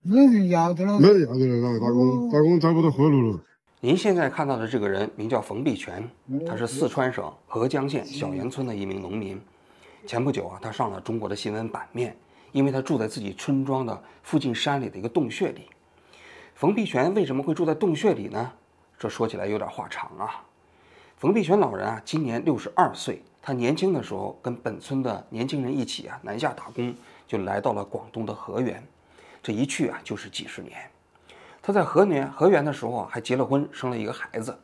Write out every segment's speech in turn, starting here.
没人要得了，没人要得了，打工找不到活路了。您现在看到的这个人名叫冯必全，他是四川省合江县小岩村的一名农民。前不久啊，他上了中国的新闻版面，因为他住在自己村庄的附近山里的一个洞穴里。冯必全为什么会住在洞穴里呢？这说起来有点话长啊。冯必全老人啊，今年62岁。他年轻的时候跟本村的年轻人一起啊南下打工，就来到了广东的河源。这一去啊就是几十年。他在河源的时候啊，还结了婚，生了一个孩子。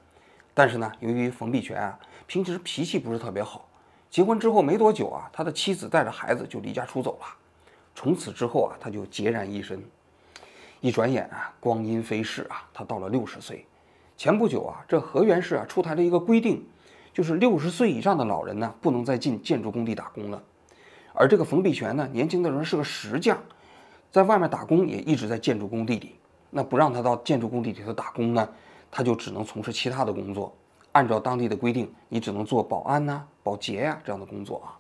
但是呢，由于冯必全啊平时脾气不是特别好，结婚之后没多久啊，他的妻子带着孩子就离家出走了。从此之后啊，他就孑然一身。一转眼啊，光阴飞逝啊，他到了60岁。前不久啊，这河源市啊出台了一个规定，就是60岁以上的老人呢，不能再进建筑工地打工了。而这个冯必全呢，年轻的时候是个石匠，在外面打工也一直在建筑工地里。那不让他到建筑工地里头打工呢，他就只能从事其他的工作。按照当地的规定，你只能做保安呐、保洁呀这样的工作啊。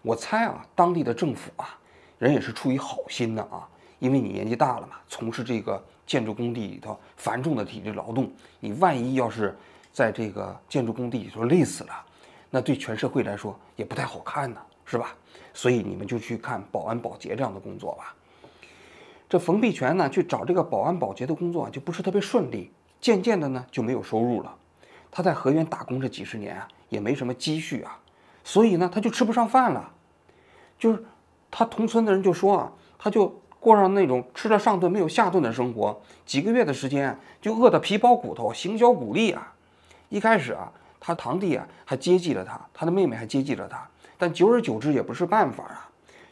我猜啊，当地的政府啊，人也是出于好心的啊，因为你年纪大了嘛，从事这个建筑工地里头繁重的体力劳动，你万一要是在这个建筑工地里头累死了，那对全社会来说也不太好看呢，是吧？所以你们就去看保安保洁这样的工作吧。这冯必全呢，去找这个保安保洁的工作就不是特别顺利，渐渐的呢就没有收入了。他在河源打工这几十年啊，也没什么积蓄啊，所以呢他就吃不上饭了。就是他同村的人就说啊，他就过上那种吃了上顿没有下顿的生活，几个月的时间就饿得皮包骨头，形销骨立啊。一开始啊，他堂弟啊还接济了他，他的妹妹还接济了他，但久而久之也不是办法啊。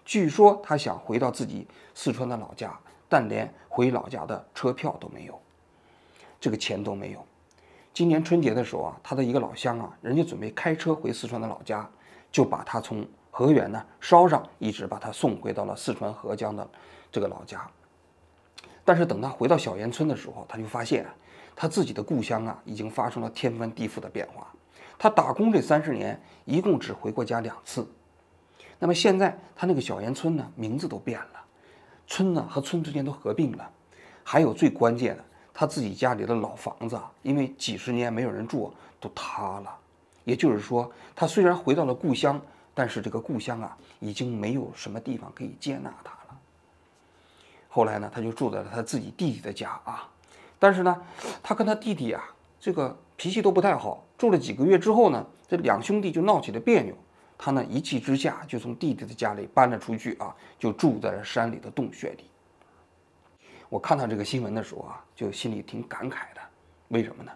据说他想回到自己四川的老家，但连回老家的车票都没有，这个钱都没有。今年春节的时候啊，他的一个老乡啊，人家准备开车回四川的老家，就把他从河源呢捎上，一直把他送回到了四川合江的这个老家。但是等他回到小岩村的时候，他就发现啊，他自己的故乡啊已经发生了天翻地覆的变化。他打工这30年，一共只回过家2次。那么现在他那个小岩村呢，名字都变了，村呢和村之间都合并了。还有最关键的，他自己家里的老房子啊，因为几十年没有人住，都塌了。也就是说，他虽然回到了故乡，但是这个故乡啊，已经没有什么地方可以接纳他了。后来呢，他就住在了他自己弟弟的家啊。但是呢，他跟他弟弟啊，这个脾气都不太好。住了几个月之后呢，这两兄弟就闹起了别扭。他呢一气之下就从弟弟的家里搬了出去啊，就住在了山里的洞穴里。我看到这个新闻的时候啊，就心里挺感慨的。为什么呢？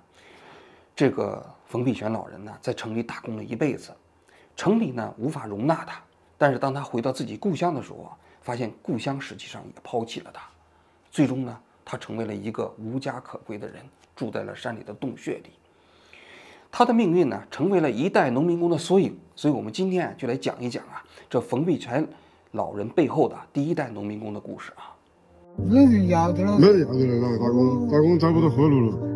这个冯必全老人呢，在城里打工了一辈子，城里呢无法容纳他。但是当他回到自己故乡的时候啊，发现故乡实际上也抛弃了他。最终呢，他成为了一个无家可归的人，住在了山里的洞穴里。他的命运呢，成为了一代农民工的缩影。所以我们今天啊，就来讲一讲啊，这冯必全老人背后的第一代农民工的故事啊。没人要得了，没人要得了，打工找不到活路了。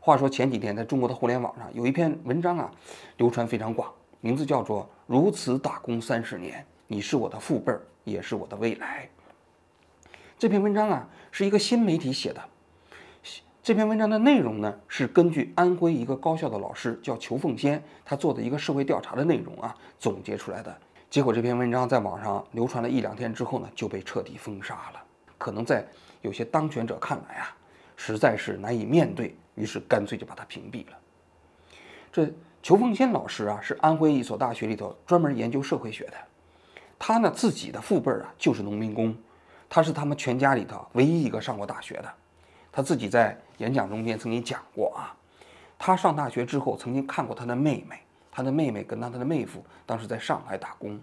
话说前几天在中国的互联网上有一篇文章啊，流传非常广，名字叫做《如此打工30年，你是我的父辈，也是我的未来》。这篇文章啊是一个新媒体写的。这篇文章的内容呢，是根据安徽一个高校的老师叫裘凤仙，他做的一个社会调查的内容啊总结出来的。结果这篇文章在网上流传了1-2天之后呢，就被彻底封杀了。可能在有些当权者看来啊，实在是难以面对，于是干脆就把他屏蔽了。这裘凤仙老师啊，是安徽一所大学里头专门研究社会学的。他呢自己的父辈啊就是农民工，他是他们全家里头唯一一个上过大学的。他自己在演讲中间曾经讲过啊，他上大学之后曾经看过他的妹妹，他的妹妹跟他的妹夫当时在上海打工。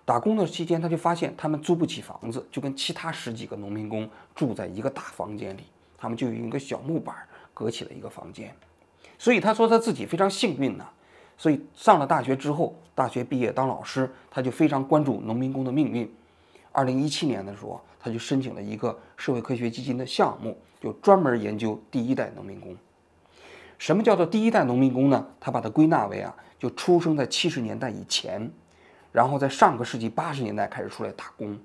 打工的期间，他就发现他们租不起房子，就跟其他10几个农民工住在一个大房间里，他们就用一个小木板隔起了一个房间。所以他说他自己非常幸运呢。所以上了大学之后，大学毕业当老师，他就非常关注农民工的命运。2017年的时候，他就申请了一个社会科学基金的项目，就专门研究第一代农民工。什么叫做第一代农民工呢？他把它归纳为就出生在70年代以前，然后在上个世纪80年代开始出来打工。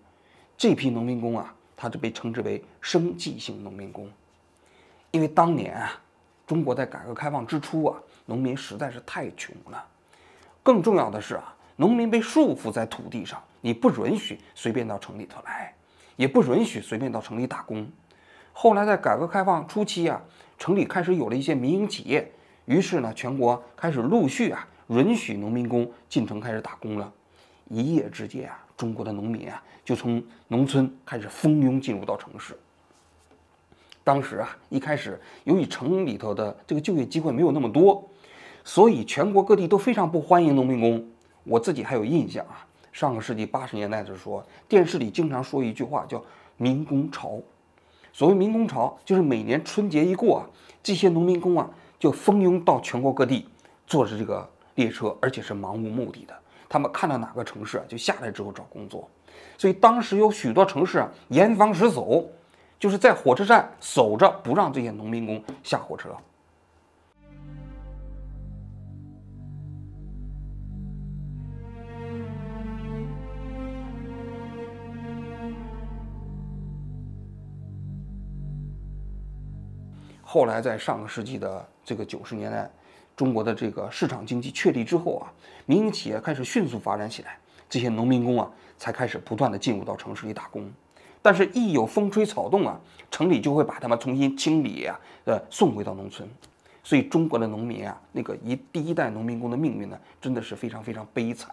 这批农民工他就被称之为生计性农民工。因为当年中国在改革开放之初农民实在是太穷了。更重要的是农民被束缚在土地上，你不允许随便到城里头来，也不允许随便到城里打工。后来在改革开放初期城里开始有了一些民营企业，于是呢，全国开始陆续允许农民工进城开始打工了。一夜之间中国的农民就从农村开始蜂拥进入到城市。当时一开始由于城里头的这个就业机会没有那么多，所以全国各地都非常不欢迎农民工。我自己还有印象上个世纪80年代的时候，电视里经常说一句话叫民工潮。所谓民工潮，就是每年春节一过这些农民工就蜂拥到全国各地，坐着这个列车，而且是漫无目的的。他们看到哪个城市就下来之后找工作。所以当时有许多城市严防死守，就是在火车站守着，不让这些农民工下火车。后来在上个世纪的这个90年代，中国的这个市场经济确立之后民营企业开始迅速发展起来，这些农民工才开始不断的进入到城市里打工。但是，一有风吹草动城里就会把他们重新清理送回到农村。所以，中国的农民那个第一代农民工的命运呢，真的是非常非常悲惨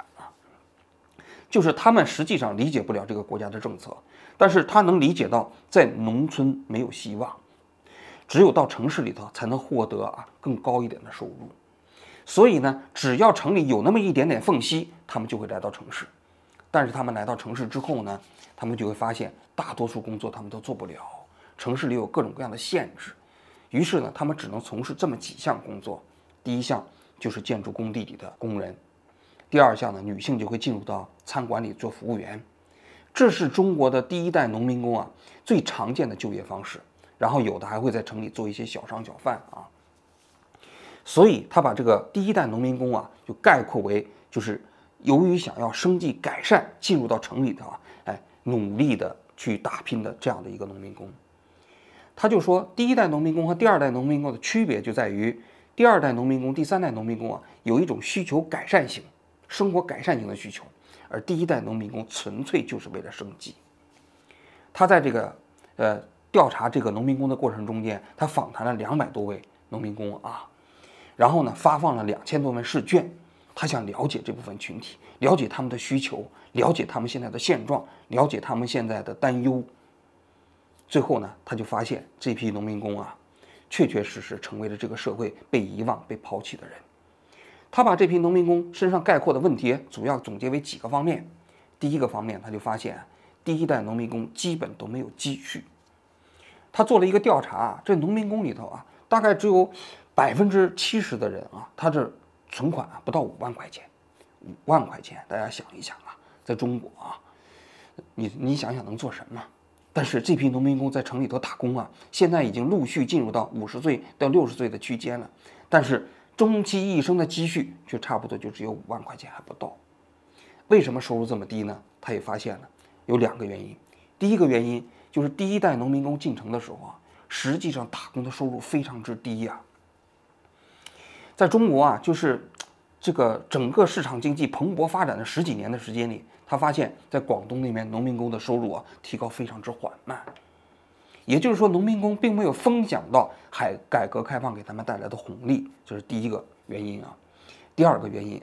就是他们实际上理解不了这个国家的政策，但是他能理解到在农村没有希望。只有到城市里头才能获得更高一点的收入，所以呢，只要城里有那么一点点缝隙，他们就会来到城市。但是他们来到城市之后呢，他们就会发现大多数工作他们都做不了，城市里有各种各样的限制，于是呢，他们只能从事这么几项工作。第一项就是建筑工地里的工人，第二项呢，女性就会进入到餐馆里做服务员。这是中国的第一代农民工最常见的就业方式。然后有的还会在城里做一些小商小贩所以他把这个第一代农民工就概括为就是由于想要生计改善，进入到城里头努力的去打拼的这样的一个农民工。他就说，第一代农民工和第二代农民工的区别就在于，第二代农民工、第三代农民工有一种需求改善型、生活改善型的需求，而第一代农民工纯粹就是为了生计。他在这个调查这个农民工的过程中间，他访谈了200多位农民工然后呢，发放了2000多份试卷。他想了解这部分群体，了解他们的需求，了解他们现在的现状，了解他们现在的担忧。最后呢，他就发现这批农民工确确实实成为了这个社会被遗忘、被抛弃的人。他把这批农民工身上概括的问题主要总结为几个方面。第一个方面，他就发现第一代农民工基本都没有积蓄。他做了一个调查，这农民工里头大概只有70%的人他这存款不到5万块钱，5万块钱，大家想一想在中国你想想能做什么？但是这批农民工在城里头打工现在已经陆续进入到50岁到60岁的区间了，但是终其一生的积蓄却差不多就只有5万块钱还不到。为什么收入这么低呢？他也发现了有2个原因。第一个原因就是第一代农民工进城的时候实际上打工的收入非常之低在中国就是这个整个市场经济蓬勃发展的10几年的时间里，他发现在广东那边农民工的收入提高非常之缓慢。也就是说，农民工并没有分享到改革开放给他们带来的红利，这是第一个原因第二个原因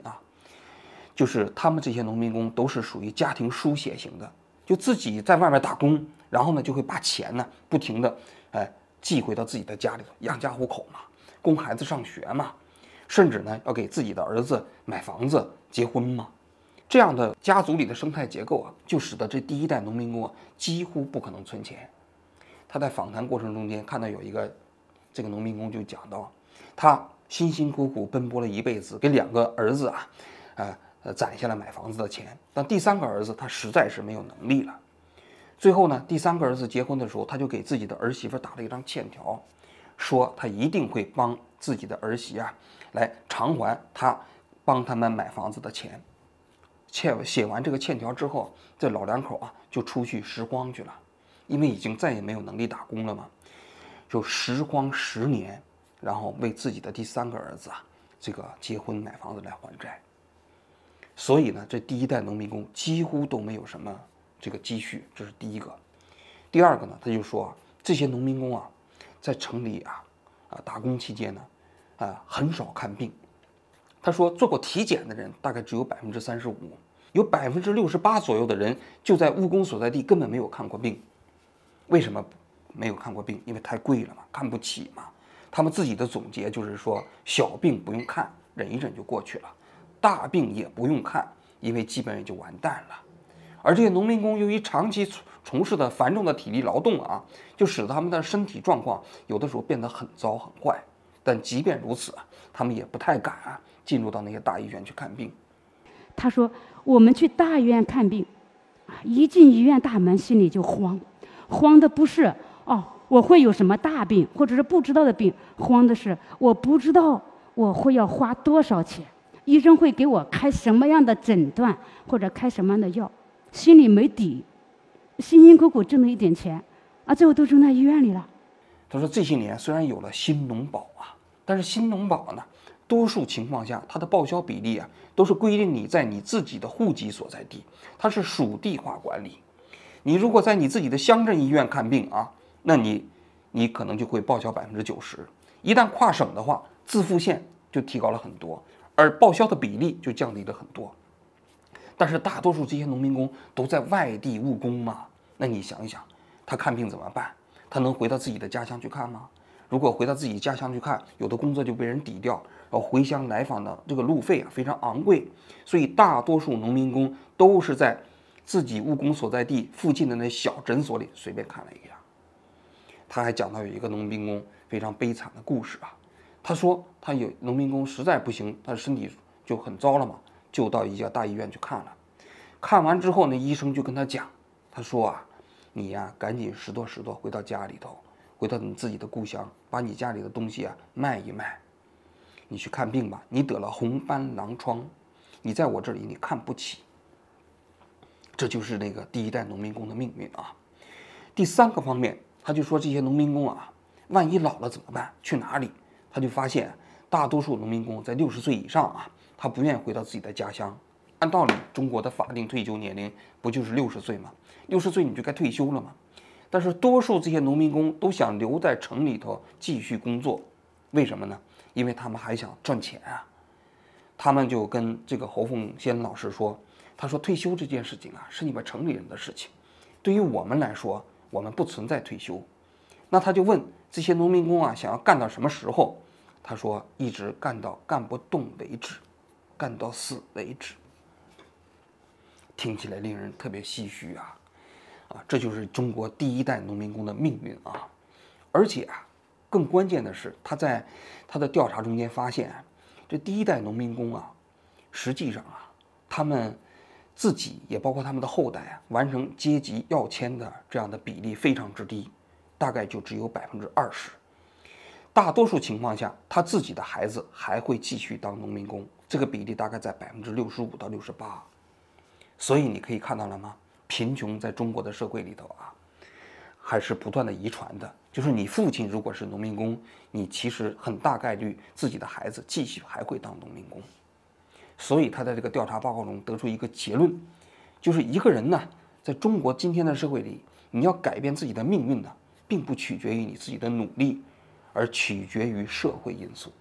就是他们这些农民工都是属于家庭输血型的，就自己在外面打工，然后呢就会把钱呢不停的寄回到自己的家里头，养家糊口嘛，供孩子上学嘛，甚至呢要给自己的儿子买房子、结婚嘛。这样的家族里的生态结构就使得这第一代农民工几乎不可能存钱。他在访谈过程中间看到有一个这个农民工就讲到，他辛辛苦苦奔波了一辈子，给2个儿子攒下了买房子的钱，但第3个儿子他实在是没有能力了。最后呢，第3个儿子结婚的时候，他就给自己的儿媳妇打了一张欠条，说他一定会帮自己的儿媳啊来偿还他帮他们买房子的钱。写完这个欠条之后，这老两口啊就出去拾荒去了，因为已经再也没有能力打工了嘛，就拾荒10年，然后为自己的第3个儿子啊这个结婚买房子来还债。所以呢，这第1代农民工几乎都没有什么这个积蓄，这是第一个。第二个呢，他就说这些农民工啊，在城里打工期间呢，很少看病。他说做过体检的人大概只有35%，有68%左右的人就在务工所在地根本没有看过病。为什么没有看过病？因为太贵了嘛，看不起嘛。他们自己的总结就是说，小病不用看，忍一忍就过去了；大病也不用看，因为基本也就完蛋了。而这些农民工由于长期从事的繁重的体力劳动啊，就使得他们的身体状况有的时候变得很糟很坏。但即便如此，他们也不太敢进入到那些大医院去看病。他说我们去大医院看病，一进医院大门心里就慌，慌的不是我会有什么大病或者是不知道的病，慌的是我不知道我会要花多少钱，医生会给我开什么样的诊断或者开什么样的药，心里没底，辛辛苦苦挣了一点钱最后都扔在医院里了。他说这些年虽然有了新农保但是新农保呢，多数情况下它的报销比例都是规定你在你自己的户籍所在地，它是属地化管理。你如果在你自己的乡镇医院看病那你可能就会报销90%，一旦跨省的话，自付线就提高了很多，而报销的比例就降低了很多。但是大多数这些农民工都在外地务工嘛，那你想一想，他看病怎么办？他能回到自己的家乡去看吗？如果回到自己家乡去看，有的工作就被人抵掉，然后回乡来访的这个路费非常昂贵，所以大多数农民工都是在自己务工所在地附近的那小诊所里随便看了一下。他还讲到有一个农民工非常悲惨的故事他说他有农民工实在不行，他的身体就很糟了嘛，就到一家大医院去看了。看完之后呢，医生就跟他讲，他说你赶紧拾掇拾掇回到家里头，回到你自己的故乡，把你家里的东西卖一卖，你去看病吧。你得了红斑狼疮，你在我这里你看不起。这就是那个第1代农民工的命运第3个方面，他就说这些农民工万一老了怎么办？去哪里？他就发现大多数农民工在60岁以上他不愿意回到自己的家乡。按道理，中国的法定退休年龄不就是60岁吗？60岁你就该退休了嘛。但是多数这些农民工都想留在城里头继续工作，为什么呢？因为他们还想赚钱他们就跟这个侯凤仙老师说，他说退休这件事情是你们城里人的事情，对于我们来说，我们不存在退休。那他就问这些农民工想要干到什么时候？他说一直干到干不动为止，干到死为止。听起来令人特别唏嘘这就是中国第1代农民工的命运而且更关键的是，他在他的调查中间发现，这第1代农民工实际上他们自己也包括他们的后代完成阶级要迁的这样的比例非常之低，大概就只有20%。大多数情况下，他自己的孩子还会继续当农民工，这个比例大概在65%到68%。所以你可以看到了吗？贫穷在中国的社会里头还是不断的遗传的。就是你父亲如果是农民工，你其实很大概率自己的孩子继续还会当农民工。所以他在这个调查报告中得出一个结论，就是一个人在中国今天的社会里，你要改变自己的命运并不取决于你自己的努力，而取决于社会因素。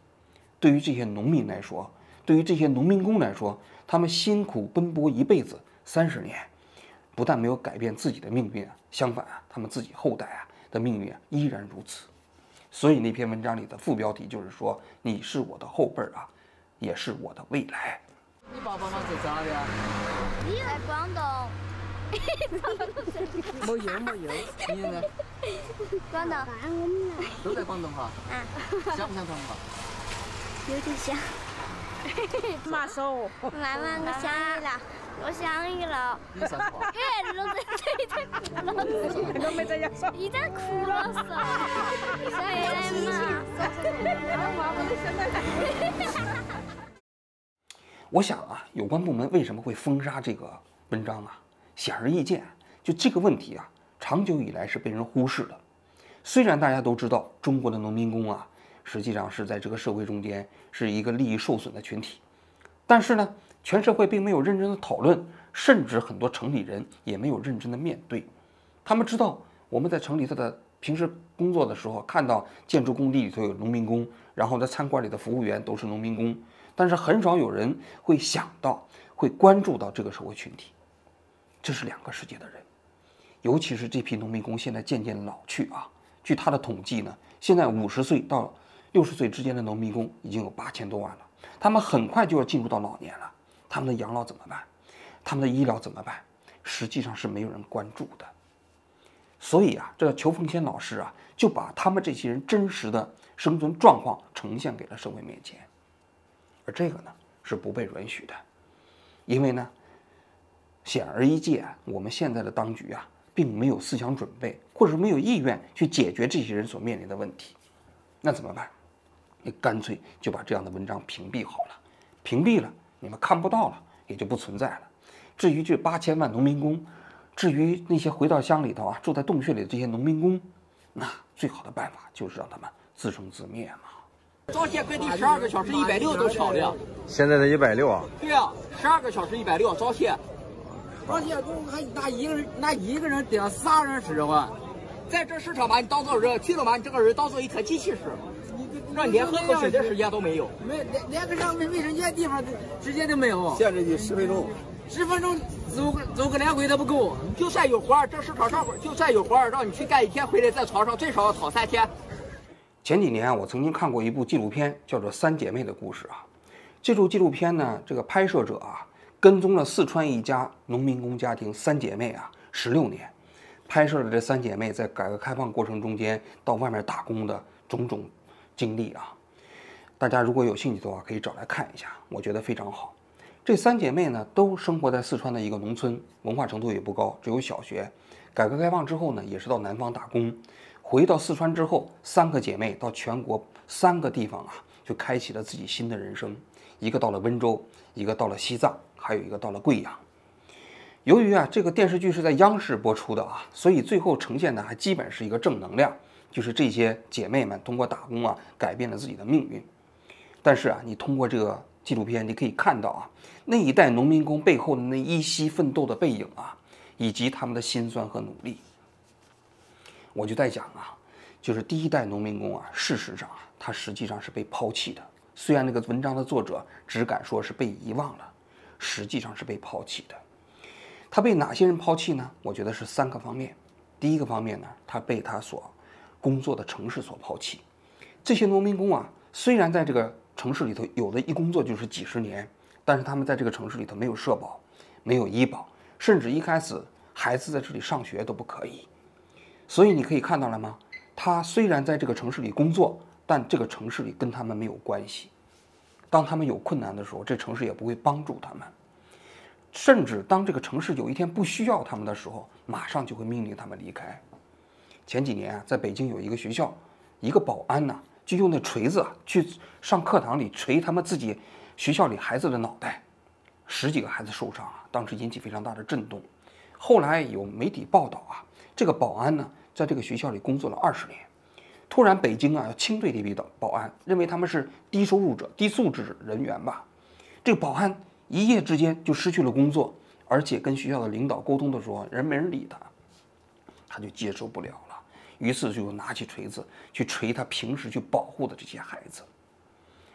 对于这些农民来说，对于这些农民工来说，他们辛苦奔波一辈子30年，不但没有改变自己的命运相反他们自己后代的命运依然如此。所以那篇文章里的副标题就是说，你是我的后辈也是我的未来。你爸爸妈妈在哪里在广东。没有，你呢？广东。都在广东哈。想不想转化？有点想。马手。妈妈，我想你了，我想你了。你啥话？哎，老子这在哭了，都没这样说。你在哭了噻？想你嘛？我想啊，有关部门为什么会封杀这个文章啊？显而易见，就这个问题啊，长久以来是被人忽视的。虽然大家都知道中国的农民工啊，实际上是在这个社会中间是一个利益受损的群体，但是呢，全社会并没有认真的讨论，甚至很多城里人也没有认真的面对。他们知道我们在城里头的平时工作的时候，看到建筑工地里头有农民工，然后在餐馆里的服务员都是农民工，但是很少有人会想到、会关注到这个社会群体。这是两个世界的人，尤其是这批农民工现在渐渐老去啊。据他的统计呢，现在50岁到60岁之间的农民工已经有8000多万了，他们很快就要进入到老年了，他们的养老怎么办？他们的医疗怎么办？实际上是没有人关注的。所以啊，这裘凤仙老师啊，就把他们这些人真实的生存状况呈现给了社会面前，而这个呢是不被允许的，因为呢，显而易见，我们现在的当局啊，并没有思想准备，或者没有意愿去解决这些人所面临的问题。那怎么办？你干脆就把这样的文章屏蔽好了，屏蔽了，你们看不到了，也就不存在了。至于这8000万农民工，至于那些回到乡里头啊，住在洞穴里的这些农民工，那最好的办法就是让他们自生自灭嘛。早些各地12个小时160都敲的，现在的160啊？对啊，12个小时160，早些还拿一个人顶4人使唤，在这市场把你当做人，去了把你这个人当做一台机器使，让连喝口水的时间都没有，连个上卫生间地方时间都没有，限制你10分钟，10分钟走个来回都不够。就算有活儿，这市场上就算有活儿，让你去干1天，回来在床上最少要躺3天。前几年啊，我曾经看过一部纪录片，叫做《三姐妹的故事》啊。这部纪录片呢，这个拍摄者啊，跟踪了四川一家农民工家庭3姐妹啊16年，拍摄了这3姐妹在改革开放过程中间到外面打工的种种经历啊。大家如果有兴趣的话，可以找来看一下，我觉得非常好。这3姐妹呢，都生活在四川的一个农村，文化程度也不高，只有小学。改革开放之后呢，也是到南方打工。回到四川之后，3个姐妹到全国3个地方啊，就开启了自己新的人生。一个到了温州，一个到了西藏，还有一个到了贵阳。由于啊，这个电视剧是在央视播出的啊，所以最后呈现的还基本是一个正能量，就是这些姐妹们通过打工啊，改变了自己的命运。但是啊，你通过这个纪录片，你可以看到啊，那一代农民工背后的那依稀奋斗的背影啊，以及他们的辛酸和努力。我就在讲啊，就是第一代农民工啊，事实上啊，他实际上是被抛弃的。虽然那个文章的作者只敢说是被遗忘了，实际上是被抛弃的。他被哪些人抛弃呢？我觉得是3个方面。第一个方面呢，他被他所工作的城市所抛弃。这些农民工啊，虽然在这个城市里头有的一工作就是几十年，但是他们在这个城市里头没有社保，没有医保，甚至一开始孩子在这里上学都不可以。所以你可以看到了吗？他虽然在这个城市里工作，但这个城市里跟他们没有关系。当他们有困难的时候，这城市也不会帮助他们。甚至当这个城市有一天不需要他们的时候，马上就会命令他们离开。前几年啊，在北京有一个学校，一个保安呢，就用那锤子啊去上课堂里锤他们自己学校里孩子的脑袋，10几个孩子受伤啊，当时引起非常大的震动。后来有媒体报道啊，这个保安呢，在这个学校里工作了20年。突然北京啊要清退这批保安，认为他们是低收入者、低素质人员吧。这个保安一夜之间就失去了工作，而且跟学校的领导沟通的时候，人没人理他，他就接受不了了，于是就拿起锤子去锤他平时去保护的这些孩子。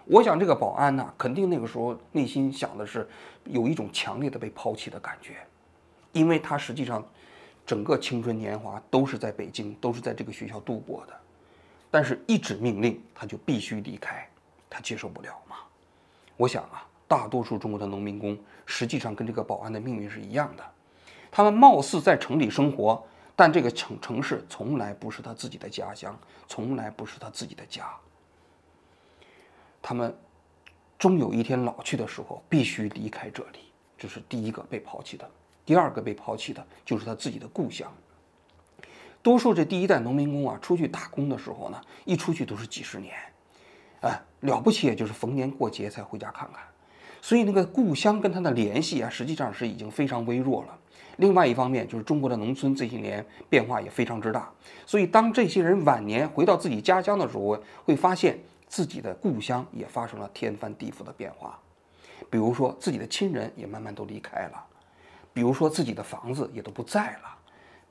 我想这个保安呢，肯定那个时候内心想的是有一种强烈的被抛弃的感觉，因为他实际上整个青春年华都是在北京，都是在这个学校度过的。但是一纸命令，他就必须离开，他接受不了嘛。我想啊，大多数中国的农民工实际上跟这个保安的命运是一样的，他们貌似在城里生活，但这个城市从来不是他自己的家乡，从来不是他自己的家。他们终有一天老去的时候必须离开这里，这是第一个被抛弃的。第二个被抛弃的就是他自己的故乡。多数这第一代农民工啊，出去打工的时候呢，一出去都是几十年，了不起也就是逢年过节才回家看看，所以那个故乡跟他的联系啊，实际上是已经非常微弱了。另外一方面，就是中国的农村这些年变化也非常之大，所以当这些人晚年回到自己家乡的时候，会发现自己的故乡也发生了天翻地覆的变化。比如说自己的亲人也慢慢都离开了，比如说自己的房子也都不在了，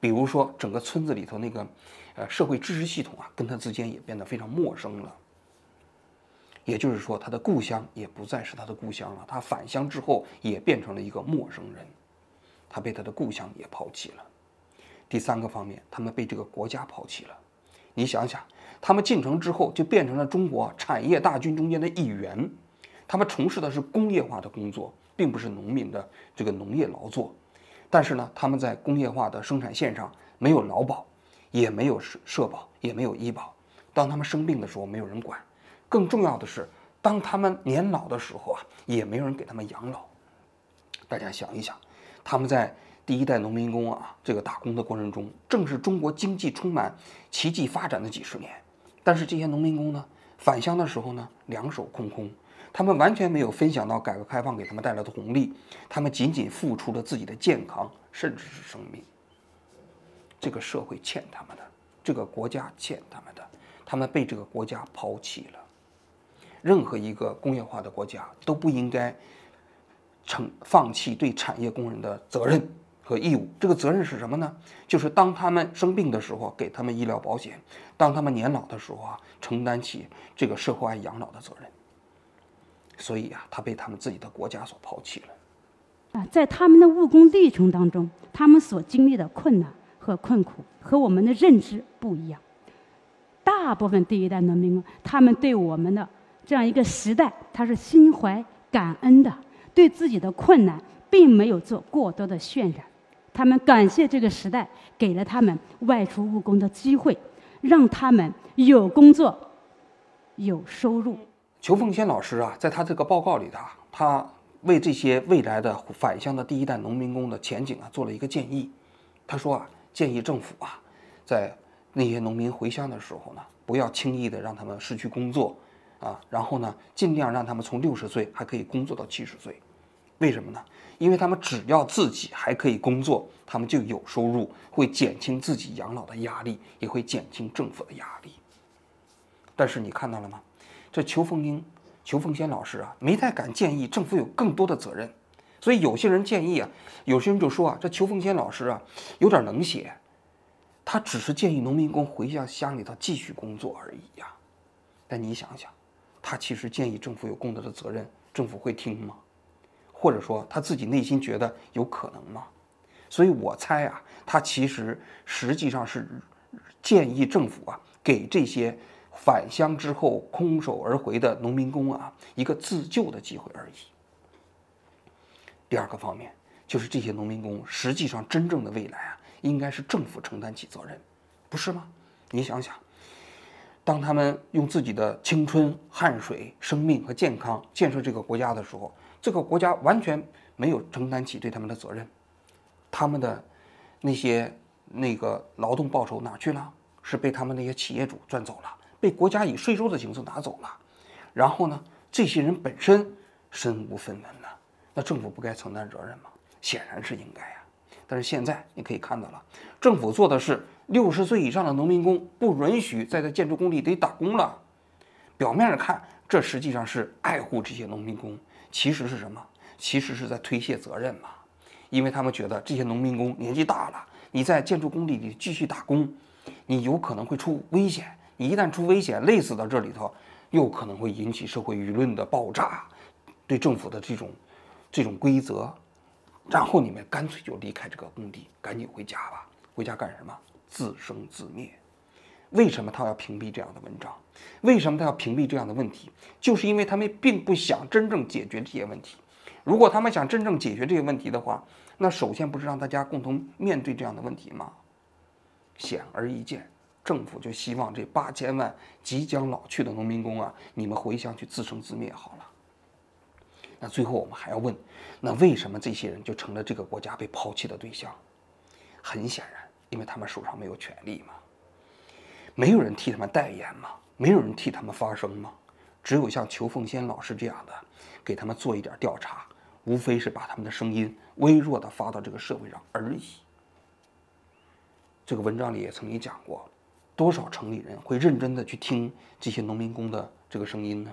比如说整个村子里头那个社会支持系统啊，跟他之间也变得非常陌生了。也就是说，他的故乡也不再是他的故乡了，他返乡之后也变成了一个陌生人，他被他的故乡也抛弃了。第三个方面，他们被这个国家抛弃了。你想想，他们进城之后就变成了中国产业大军中间的一员，他们从事的是工业化的工作，并不是农民的这个农业劳作。但是呢，他们在工业化的生产线上没有劳保，也没有社保，也没有医保。当他们生病的时候，没有人管。更重要的是，当他们年老的时候啊，也没有人给他们养老。大家想一想，他们在第一代农民工啊这个打工的过程中，正是中国经济充满奇迹发展的几十年。但是这些农民工呢，返乡的时候呢，两手空空，他们完全没有分享到改革开放给他们带来的红利，他们仅仅付出了自己的健康，甚至是生命。这个社会欠他们的，这个国家欠他们的，他们被这个国家抛弃了。任何一个工业化的国家都不应该放弃对产业工人的责任和义务。这个责任是什么呢？就是当他们生病的时候给他们医疗保险，当他们年老的时候啊，承担起这个社会养老的责任。所以啊，他被他们自己的国家所抛弃了。在他们的务工历程当中，他们所经历的困难和困苦和我们的认知不一样。大部分第一代农民工，他们对我们的这样一个时代，他是心怀感恩的，对自己的困难并没有做过多的渲染。他们感谢这个时代给了他们外出务工的机会，让他们有工作、有收入。裘凤仙老师啊，在他这个报告里头，他为这些未来的返乡的第一代农民工的前景啊做了一个建议。他说啊，建议政府啊，在那些农民回乡的时候呢，不要轻易的让他们失去工作啊，然后呢，尽量让他们从60岁还可以工作到70岁。为什么呢？因为他们只要自己还可以工作，他们就有收入，会减轻自己养老的压力，也会减轻政府的压力。但是你看到了吗？这裘凤仙老师啊，没太敢建议政府有更多的责任。所以有些人建议啊，有些人就说啊，这裘凤仙老师啊有点冷血，他只是建议农民工回乡里头继续工作而已呀。但你想想，他其实建议政府有更多的责任，政府会听吗？或者说他自己内心觉得有可能吗？所以我猜啊，他实际上是建议政府啊，给这些返乡之后空手而回的农民工啊一个自救的机会而已。第二个方面就是这些农民工实际上真正的未来啊，应该是政府承担起责任，不是吗？你想想，当他们用自己的青春、汗水、生命和健康建设这个国家的时候，这个国家完全没有承担起对他们的责任。他们的那个劳动报酬哪去了？是被他们那些企业主赚走了，被国家以税收的形式拿走了。然后呢，这些人本身身无分文了，那政府不该承担责任吗？显然是应该呀。但是现在你可以看到了，政府做的是60岁以上的农民工不允许再在建筑工地里打工了。表面上看，这实际上是爱护这些农民工，其实是什么？其实是在推卸责任嘛。因为他们觉得这些农民工年纪大了，你在建筑工地里继续打工，你有可能会出危险。你一旦出危险，累死到这里头，又可能会引起社会舆论的爆炸，对政府的这种规则，然后你们干脆就离开这个工地，赶紧回家吧。回家干什么？自生自灭。为什么他要屏蔽这样的文章？为什么他要屏蔽这样的问题？就是因为他们并不想真正解决这些问题。如果他们想真正解决这些问题的话，那首先不是让大家共同面对这样的问题吗？显而易见，政府就希望这8000万即将老去的农民工啊，你们回乡去自生自灭好了。那最后我们还要问，那为什么这些人就成了这个国家被抛弃的对象？很显然，因为他们手上没有权利嘛，没有人替他们代言嘛，没有人替他们发声嘛，只有像裘凤仙老师这样的，给他们做一点调查，无非是把他们的声音微弱的发到这个社会上而已。这个文章里也曾经讲过，多少城里人会认真的去听这些农民工的这个声音呢？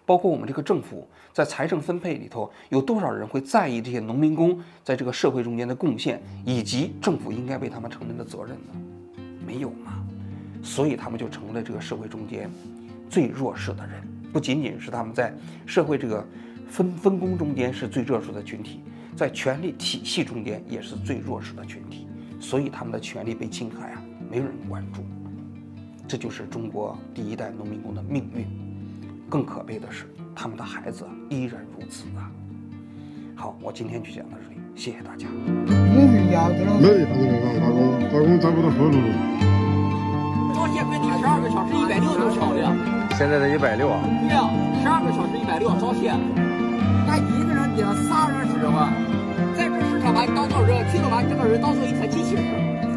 包括我们这个政府在财政分配里头，有多少人会在意这些农民工在这个社会中间的贡献，以及政府应该为他们承担的责任呢？没有嘛。所以他们就成为了这个社会中间最弱势的人，不仅仅是他们在社会这个分工中间是最弱势的群体，在权力体系中间也是最弱势的群体，所以他们的权利被侵害啊，没有人关注。这就是中国第一代农民工的命运。更可悲的是，他们的孩子依然如此啊。好，我今天就讲到这里，谢谢大家。没啥子了，打工找不到活路了。早些给打12个小时160都巧了，现在的160啊。对呀，12个小时160，早些那一个人顶3人使唤，在这市场吧，你到时候去了吧，这个人到时候一台机器使。